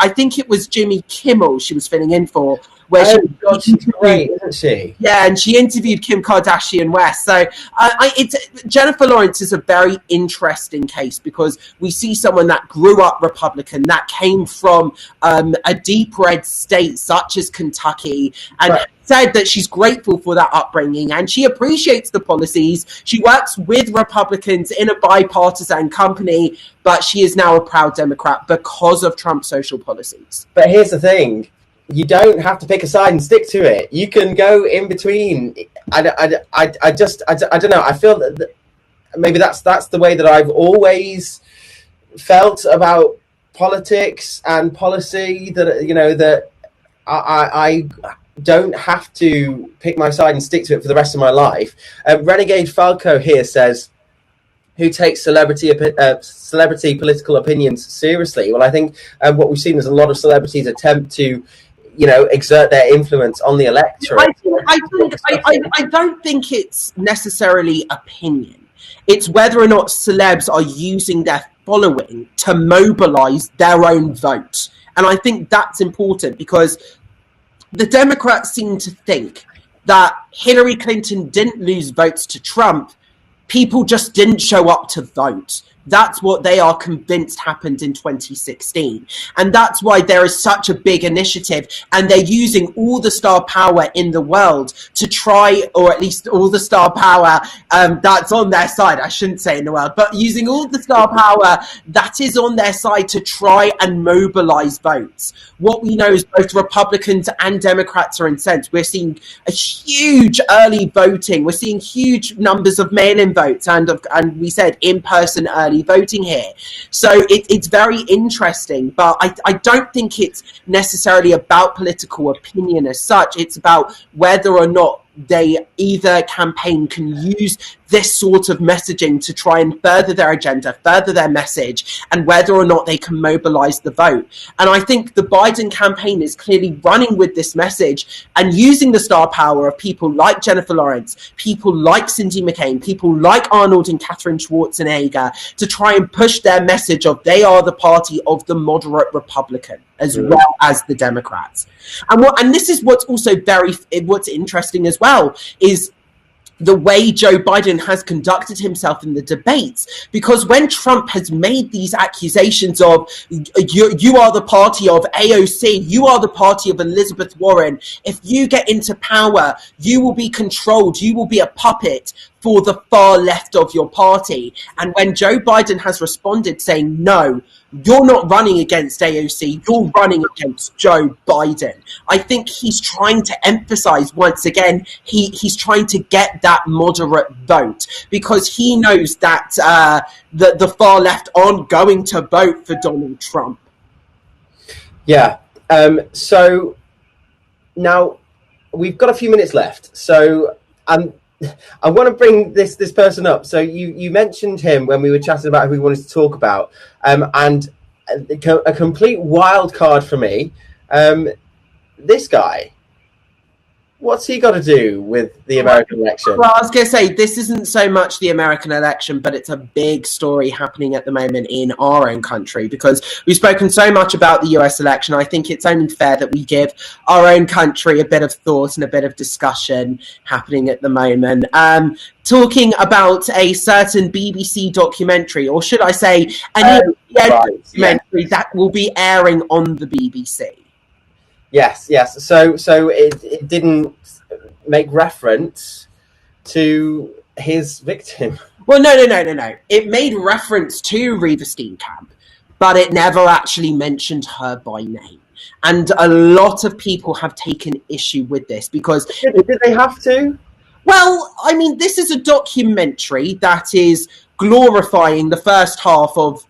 think it was Jimmy Kimmel she was filling in for, where she's great, isn't she? Yeah, and she interviewed Kim Kardashian West. So Jennifer Lawrence is a very interesting case because we see someone that grew up Republican, that came from a deep red state such as Kentucky, and said that she's grateful for that upbringing and she appreciates the policies. She works with Republicans in a bipartisan company, but she is now a proud Democrat because of Trump's social policies. But here's the thing. You don't have to pick a side and stick to it. You can go in between. I don't know. I feel that maybe that's the way that I've always felt about politics and policy. That that I don't have to pick my side and stick to it for the rest of my life. Renegade Falco here says, who takes celebrity political opinions seriously? Well, I think what we've seen is a lot of celebrities attempt to exert their influence on the electorate. I don't think it's necessarily opinion. It's whether or not celebs are using their following to mobilize their own vote. And I think that's important because the Democrats seem to think that Hillary Clinton didn't lose votes to Trump. People just didn't show up to vote. That's what they are convinced happened in 2016. And that's why there is such a big initiative. And they're using all the star power in the world to try, or at least all the star power that's on their side. I shouldn't say in the world, but using all the star power that is on their side to try and mobilize votes. What we know is both Republicans and Democrats are incensed. We're seeing a huge early voting. We're seeing huge numbers of mail-in votes and we said in-person early early voting here. So it's very interesting, but I don't think it's necessarily about political opinion as such. It's about whether or not either campaign can use this sort of messaging to try and further their agenda, further their message, and whether or not they can mobilize the vote. And I think the Biden campaign is clearly running with this message and using the star power of people like Jennifer Lawrence, people like Cindy McCain, people like Arnold and Catherine Schwarzenegger to try and push their message of they are the party of the moderate Republican as well as the Democrats. And this is what's also what's interesting as well is the way Joe Biden has conducted himself in the debates, because when Trump has made these accusations of you are the party of AOC, you are the party of Elizabeth Warren, if you get into power, you will be controlled, you will be a puppet for the far left of your party. And when Joe Biden has responded saying, no, you're not running against AOC, you're running against Joe Biden, I think he's trying to emphasize once again, he's trying to get that moderate vote, because he knows that the far left aren't going to vote for Donald Trump. Yeah. So now we've got a few minutes left. So I want to bring this person up. So you mentioned him when we were chatting about who we wanted to talk about, and a complete wild card for me. This guy, what's he got to do with the American election? Well, I was going to say, this isn't so much the American election, but it's a big story happening at the moment in our own country, because we've spoken so much about the US election. I think it's only fair that we give our own country a bit of thought and a bit of discussion happening at the moment. Talking about a certain BBC documentary, or should I say, an documentary that will be airing on the BBC. Yes. So it didn't make reference to his victim. Well, no. It made reference to Reva Steenkamp, but it never actually mentioned her by name. And a lot of people have taken issue with this because... Did they have to? Well, I mean, this is a documentary that is glorifying the first half of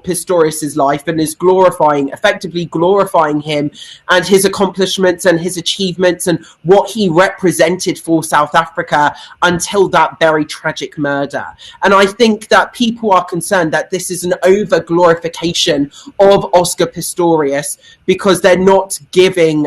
Pistorius's life, and is effectively glorifying him and his accomplishments and his achievements and what he represented for South Africa until that very tragic murder. And I think that people are concerned that this is an over glorification of Oscar Pistorius, because they're not giving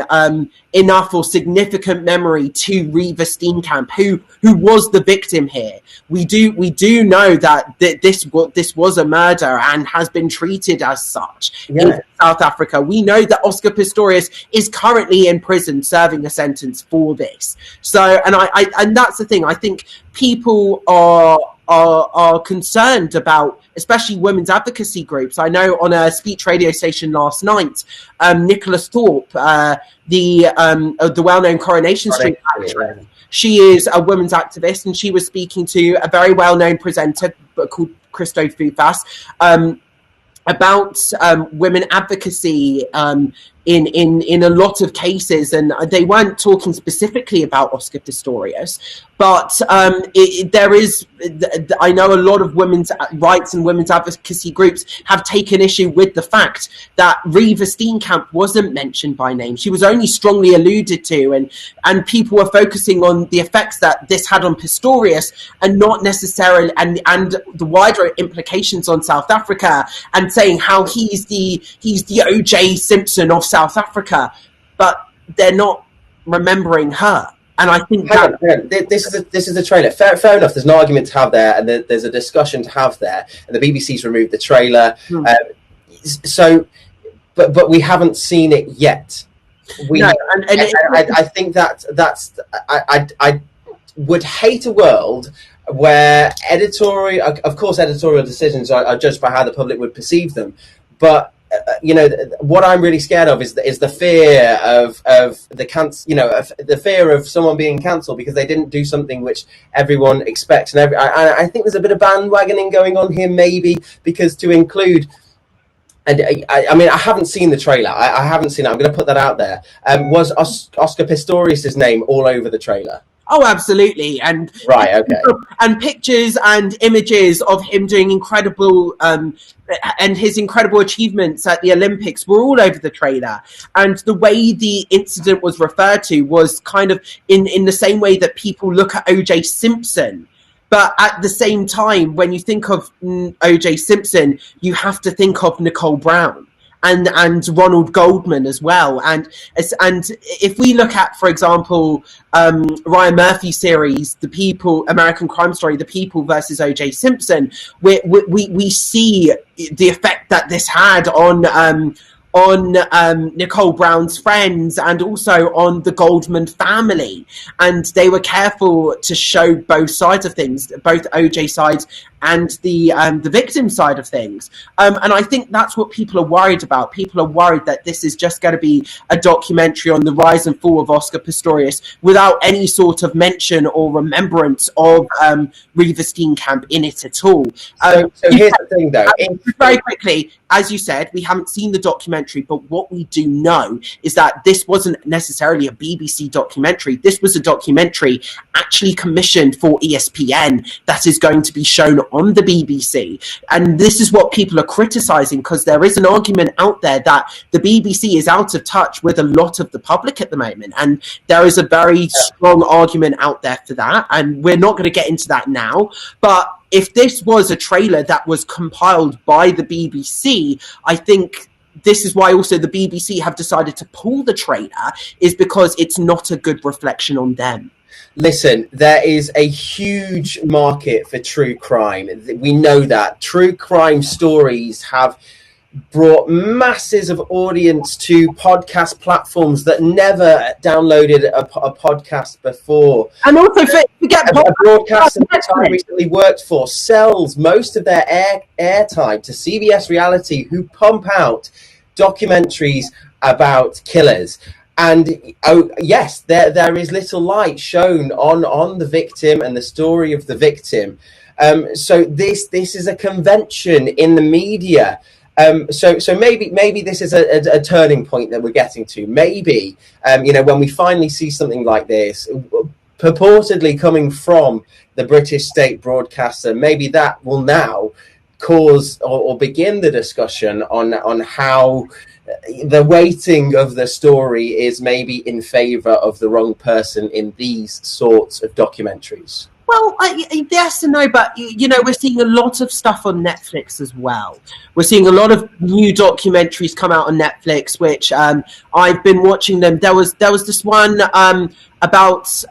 enough or significant memory to Reva Steenkamp, who was the victim here. We do know that this was a murder and has been treated as such in South Africa. We know that Oscar Pistorius is currently in prison serving a sentence for this. So, and that's the thing. I think people are concerned about, especially women's advocacy groups. I know on a speech radio station last night, Nicholas Thorpe, the well-known Coronation Street actress, she is a women's activist, and she was speaking to a very well-known presenter called Christo Fufas about women advocacy in a lot of cases, and they weren't talking specifically about Oscar Pistorius, but there is, I know a lot of women's rights and women's advocacy groups have taken issue with the fact that Reva Steenkamp wasn't mentioned by name. She was only strongly alluded to, and people were focusing on the effects that this had on Pistorius, and not necessarily, and the wider implications on South Africa, and saying how he's the O.J. Simpson of South Africa, but they're not remembering her. And I think this is a trailer. Fair enough. There's an argument to have there, and there's a discussion to have there. And the BBC's removed the trailer, but we haven't seen it yet. I think I would hate a world where editorial decisions are judged by how the public would perceive them, but what I'm really scared of is the fear of the fear of someone being cancelled because they didn't do something which everyone expects. And I think there's a bit of bandwagoning going on here, maybe, because to include. And I mean, I haven't seen the trailer. I haven't seen it. I'm going to put that out there. Was Oscar Pistorius' name all over the trailer? Oh, absolutely, and Right, okay. and pictures and images of him doing incredible and his incredible achievements at the Olympics were all over the trailer. And the way the incident was referred to was kind of in the same way that people look at O.J. Simpson. But at the same time, when you think of O.J. Simpson, you have to think of Nicole Brown and Ronald Goldman as well. And if we look at, for example, Ryan Murphy's series, The People, American Crime Story, The People versus O.J. Simpson, we see the effect that this had on Nicole Brown's friends and also on the Goldman family. And they were careful to show both sides of things, both OJ sides and the victim side of things. And I think that's what people are worried about. People are worried that this is just going to be a documentary on the rise and fall of Oscar Pistorius without any sort of mention or remembrance of Reeva Steenkamp in it at all. So here's the thing, though. Very quickly, as you said, we haven't seen the documentary, but what we do know is that this wasn't necessarily a BBC documentary. This was a documentary actually commissioned for ESPN that is going to be shown on the BBC. And this is what people are criticising, because there is an argument out there that the BBC is out of touch with a lot of the public at the moment. And there is a very strong argument out there for that. And we're not going to get into that now. But if this was a trailer that was compiled by the BBC, I think this is why also the BBC have decided to pull the trailer, is because it's not a good reflection on them. Listen, there is a huge market for true crime. We know that. True crime stories have brought masses of audience to podcast platforms that never downloaded a podcast before. And also, forget a broadcaster that I recently worked for sells most of their airtime to CBS Reality, who pump out documentaries about killers. And yes, there is little light shown on the victim and the story of the victim. So this is a convention in the media. So maybe this is a turning point that we're getting to. Maybe when we finally see something like this, purportedly coming from the British state broadcaster, maybe that will now cause or begin the discussion on how the weighting of the story is maybe in favor of the wrong person in these sorts of documentaries. Well, yes and no, but we're seeing a lot of stuff on Netflix as well. We're seeing a lot of new documentaries come out on Netflix, which I've been watching them. There was this one about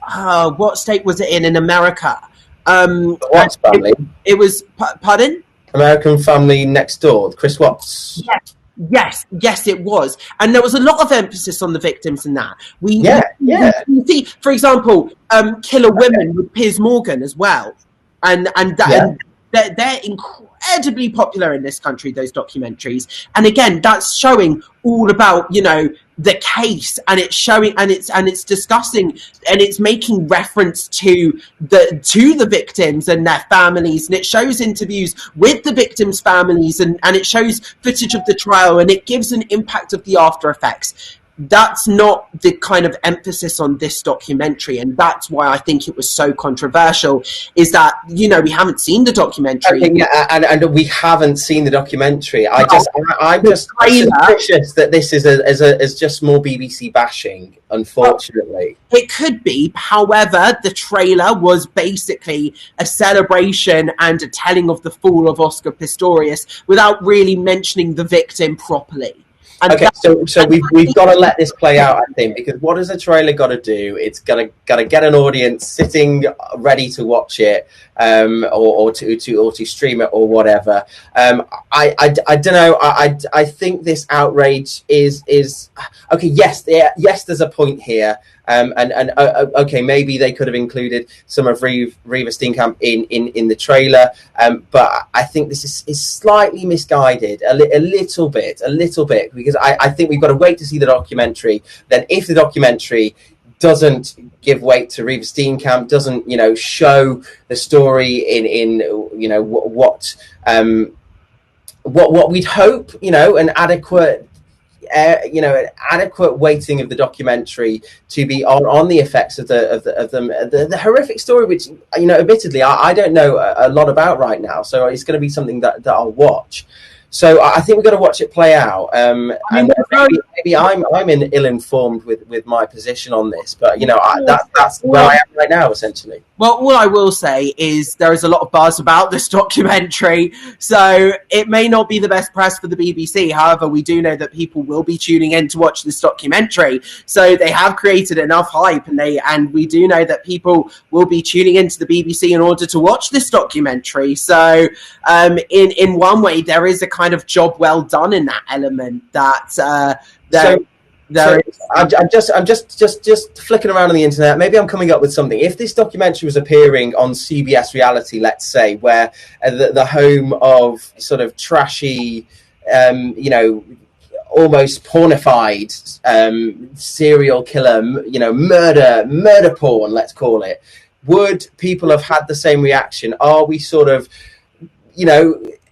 what state was it in America? Watts family. It was pardon? American Family Next Door, Chris Watts. Yes, it was, and there was a lot of emphasis on the victims in that. We see, for example, Killer Women with Piers Morgan as well, and they're incredibly popular in this country, those documentaries. And again, that's showing all about the case, and it's showing and it's discussing and it's making reference to the victims and their families, and it shows interviews with the victims' families, and it shows footage of the trial, and it gives an impact of the after effects. That's not the kind of emphasis on this documentary, and that's why I think it was so controversial, is that we haven't seen the documentary. And we haven't seen the documentary. I'm just suspicious that this is just more BBC bashing, unfortunately. It could be. However, the trailer was basically a celebration and a telling of the fall of Oscar Pistorius without really mentioning the victim properly. And okay, so we've got to let this play out, I think, because what has a trailer got to do? It's got to get an audience sitting ready to watch it, or to stream it or whatever. I don't know. I think this outrage is okay. Yes, there's a point here. Okay, maybe they could have included some of Reeva Steenkamp in the trailer, but I think this is slightly misguided, a little bit, because I think we've got to wait to see the documentary. Then, if the documentary doesn't give weight to Reeva Steenkamp, doesn't show the story in what we'd hope, an adequate an adequate weighting of the documentary to be on the effects of the horrific story, which, admittedly, I don't know a lot about right now. So it's going to be something that I'll watch. So I think we've got to watch it play out. And maybe I'm ill-informed with my position on this, but that's where I am right now, essentially. Well, all I will say is there is a lot of buzz about this documentary, so it may not be the best press for the BBC. However, we do know that people will be tuning in to watch this documentary, so they have created enough hype, and we do know that people will be tuning into the BBC in order to watch this documentary. So, in one way, there is a kind of job well done in that element. I'm just flicking around on the internet. Maybe I'm coming up with something. If this documentary was appearing on CBS Reality, let's say, where the home of sort of trashy, almost pornified serial killer, murder porn, let's call it, would people have had the same reaction? Are we sort of,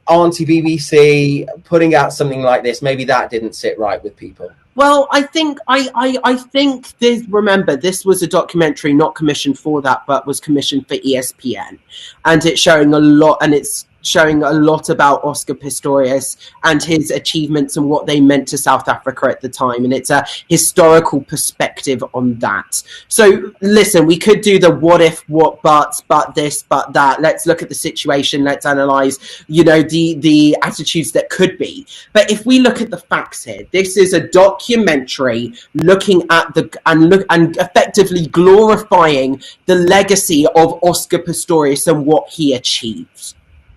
Auntie BBC putting out something like this? Maybe that didn't sit right with people. Well, I think this. Remember, this was a documentary not commissioned for that, but was commissioned for ESPN, and it's showing a lot about Oscar Pistorius and his achievements and what they meant to South Africa at the time, and it's a historical perspective on that. So, listen, we could do the what if, what but this, but that. Let's look at the situation. Let's analyze, the attitudes that could be. But if we look at the facts here, this is a documentary looking at and effectively glorifying the legacy of Oscar Pistorius and what he achieved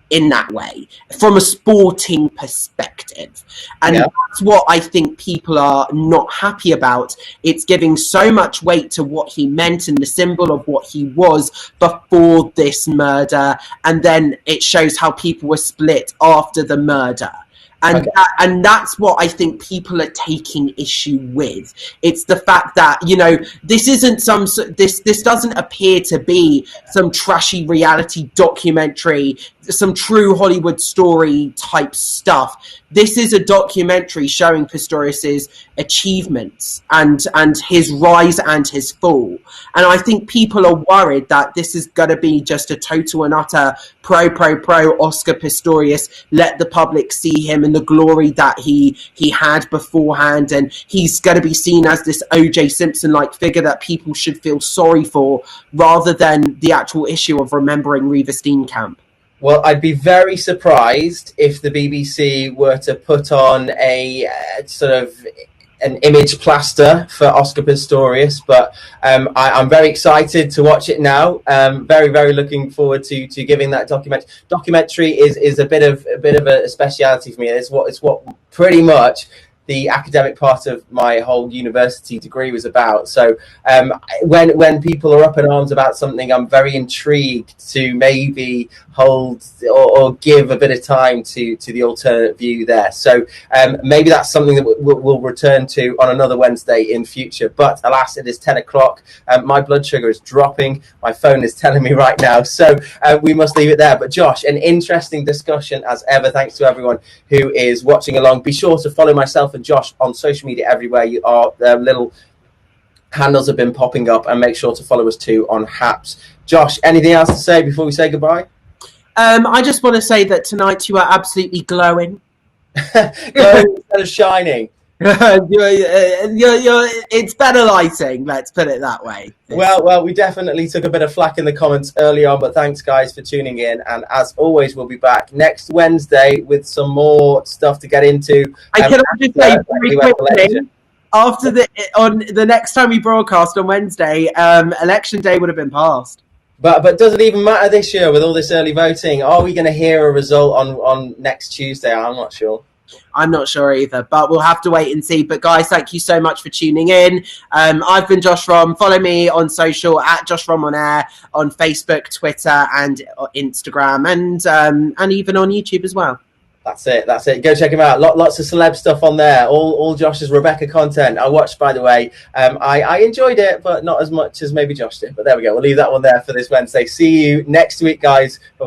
in that way, from a sporting perspective. And that's what I think people are not happy about. It's giving so much weight to what he meant and the symbol of what he was before this murder, and then it shows how people were split after the murder. And that's what I think people are taking issue with. It's the fact that, this isn't this doesn't appear to be some trashy reality documentary, some true Hollywood story type stuff. This is a documentary showing Pistorius's achievements and his rise and his fall. And I think people are worried that this is going to be just a total and utter pro Oscar Pistorius. Let the public see him and the glory that he had beforehand, and he's going to be seen as this O.J. Simpson-like figure that people should feel sorry for, rather than the actual issue of remembering Reeva Steenkamp. Well, I'd be very surprised if the BBC were to put on a sort of an image plaster for Oscar Pistorius, but I'm very excited to watch it now. Very, very looking forward to giving that documentary is a bit of a speciality for me. It's what pretty much the academic part of my whole university degree was about. So when people are up in arms about something, I'm very intrigued to maybe hold or give a bit of time to the alternate view there. So maybe that's something that we'll return to on another Wednesday in future. But alas, it is 10 o'clock. My blood sugar is dropping. My phone is telling me right now. So we must leave it there. But Josh, an interesting discussion as ever. Thanks to everyone who is watching along. Be sure to follow myself and Josh on social media everywhere. Little handles have been popping up, and make sure to follow us too on Haps. Josh, anything else to say before we say goodbye? I just want to say that tonight you are absolutely glowing. Glowing instead of shining. It's better lighting, let's put it that way. Well, we definitely took a bit of flack in the comments early on, but thanks guys for tuning in, and as always we'll be back next Wednesday with some more stuff to get into. I can just say very quickly, after the next time we broadcast on Wednesday, election day would have been passed. But does it even matter this year with all this early voting? Are we going to hear a result on next Tuesday? I'm not sure. I'm not sure either, but we'll have to wait and see. But guys, thank you so much for tuning in. I've been Josh Rom. Follow me on social at Josh Rom on Air on Facebook, Twitter, and Instagram, and even on YouTube as well. That's it. Go check him out. Lots of celeb stuff on there. All Josh's Rebecca content. I watched, by the way. I enjoyed it, but not as much as maybe Josh did. But there we go. We'll leave that one there for this Wednesday. See you next week, guys. Bye.